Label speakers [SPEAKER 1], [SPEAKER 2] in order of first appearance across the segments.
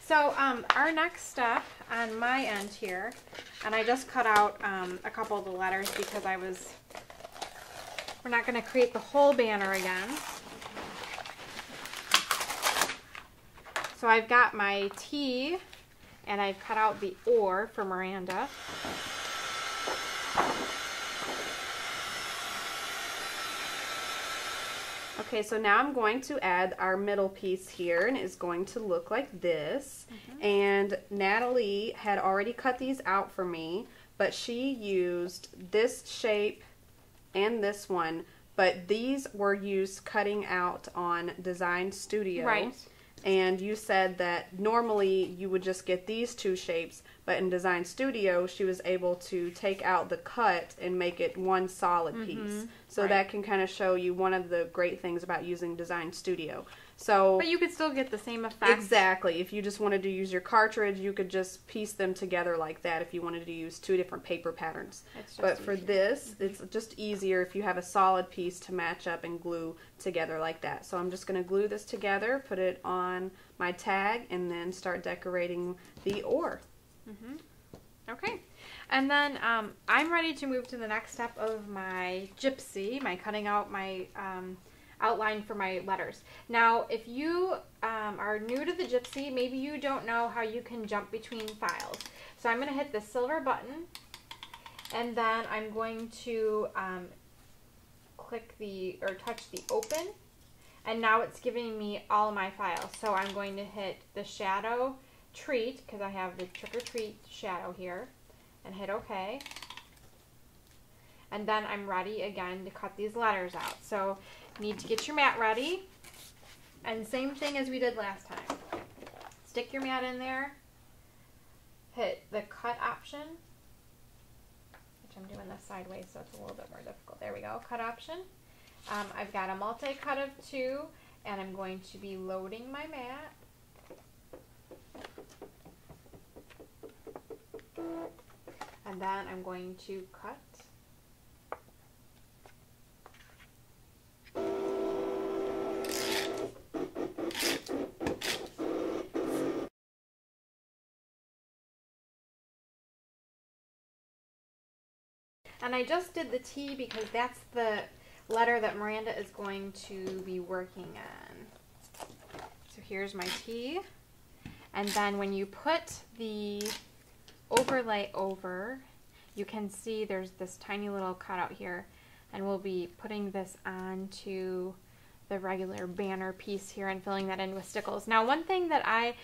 [SPEAKER 1] So our next step on my end here, and I just cut out a couple of the letters because we're not going to create the whole banner again. So I've got my T, and I've cut out the or for Miranda. Okay, so now I'm going to add our middle piece here, and it's going to look like this. And Natalie had already cut these out for me, but she used this shape and this one, but these were used cutting out on Design Studio.
[SPEAKER 2] Right.
[SPEAKER 1] And you said that normally you would just get these two shapes, but in Design Studio, she was able to take out the cut and make it one solid piece. So that can kind of show you one of the great things about using Design Studio. So,
[SPEAKER 2] but you could still get the same effect.
[SPEAKER 1] Exactly. If you just wanted to use your cartridge, you could just piece them together like that if you wanted to use two different paper patterns. But for this, it's just easier if you have a solid piece to match up and glue together like that. So I'm just going to glue this together, put it on my tag, and then start decorating the or.
[SPEAKER 2] Okay. And then I'm ready to move to the next step of my gypsy, my cutting out my outline for my letters. Now, if you are new to the gypsy, maybe you don't know how you can jump between files. So I'm going to hit the silver button, and then I'm going to click touch the open, and now it's giving me all my files. So I'm going to hit the shadow treat, because I have the trick or treat shadow here, and hit OK. And then I'm ready again to cut these letters out. So you need to get your mat ready, and same thing as we did last time. Stick your mat in there, hit the cut option, which I'm doing this sideways so it's a little bit more difficult. There we go, cut option. I've got a multi-cut of 2, and I'm going to be loading my mat. And then I'm going to cut. And I just did the T because that's the letter that Miranda is going to be working on. So here's my T. And then when you put the overlay over, you can see there's this tiny little cutout here, and we'll be putting this onto the regular banner piece here and filling that in with stickles. Now, one thing that I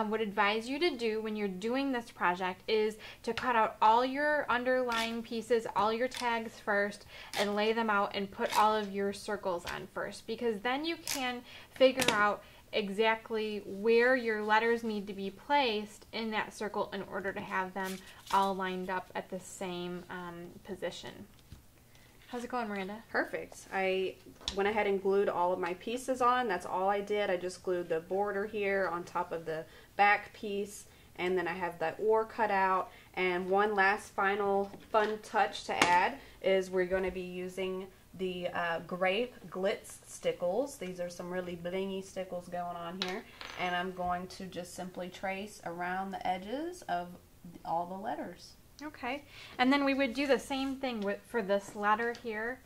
[SPEAKER 2] would advise you to do when you're doing this project is to cut out all your underlying pieces, all your tags first, and lay them out and put all of your circles on first, because then you can figure out exactly where your letters need to be placed in that circle in order to have them all lined up at the same position. How's it going, Miranda?
[SPEAKER 1] Perfect. I went ahead and glued all of my pieces on. That's all I did. I just glued the border here on top of the back piece, and then I have that or cut out. And one last final fun touch to add is we're going to be using the grape glitz stickles. These are some really blingy stickles going on here, and I'm going to just simply trace around the edges of all the letters.
[SPEAKER 2] Okay, and then we would do the same thing for this letter here.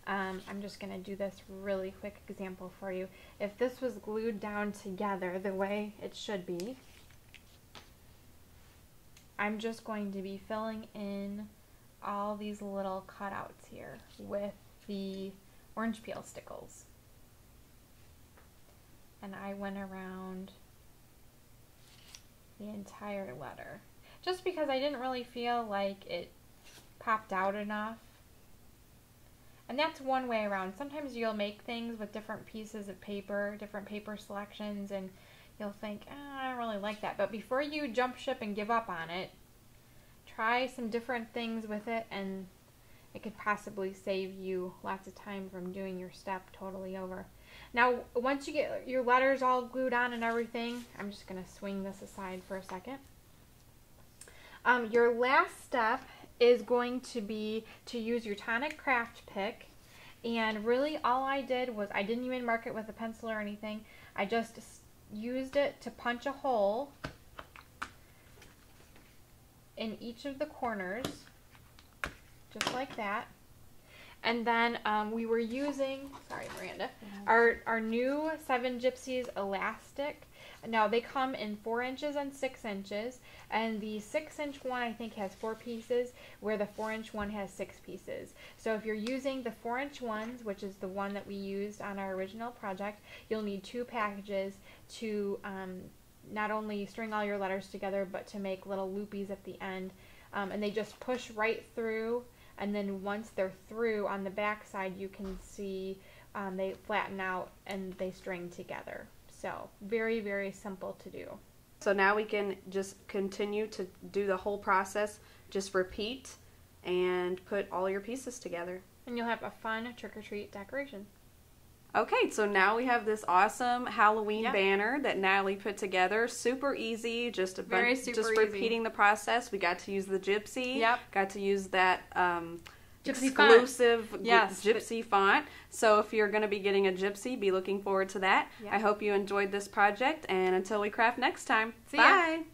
[SPEAKER 2] I'm just going to do this really quick example for you. If this was glued down together the way it should be, I'm just going to be filling in all these little cutouts here with the orange peel stickles. And I went around the entire letter, just because I didn't really feel like it popped out enough. And that's one way around. Sometimes you'll make things with different pieces of paper, different paper selections, and you'll think, oh, I don't really like that. But before you jump ship and give up on it, try some different things with it, and it could possibly save you lots of time from doing your step totally over. Now, once you get your letters all glued on and everything, I'm just going to swing this aside for a second. Your last step is going to be to use your tonic craft pick, and really all I did was, I didn't even mark it with a pencil or anything. I just used it to punch a hole in each of the corners, just like that. And then we were using, sorry Miranda, our new 7 Gypsies elastic. Now they come in 4 inches and 6 inches, and the 6-inch one I think has 4 pieces, where the 4-inch one has 6 pieces. So if you're using the 4-inch ones, which is the one that we used on our original project, you'll need 2 packages to not only string all your letters together, but to make little loopies at the end. And they just push right through, and then once they're through on the back side, you can see they flatten out and they string together. So very, very simple to do.
[SPEAKER 1] So now we can just continue to do the whole process. Just repeat and put all your pieces together.
[SPEAKER 2] And you'll have a fun trick-or-treat decoration.
[SPEAKER 1] Okay, so now we have this awesome Halloween banner that Natalie put together. Super easy, just repeating the process. We got to use the Gypsy.
[SPEAKER 2] Yep.
[SPEAKER 1] Got to use that
[SPEAKER 2] Gypsy
[SPEAKER 1] exclusive
[SPEAKER 2] font. Yes.
[SPEAKER 1] Gypsy font. So if you're going to be getting a Gypsy, be looking forward to that.
[SPEAKER 2] Yep.
[SPEAKER 1] I hope you enjoyed this project, and until we craft next time,
[SPEAKER 2] See ya.
[SPEAKER 1] bye!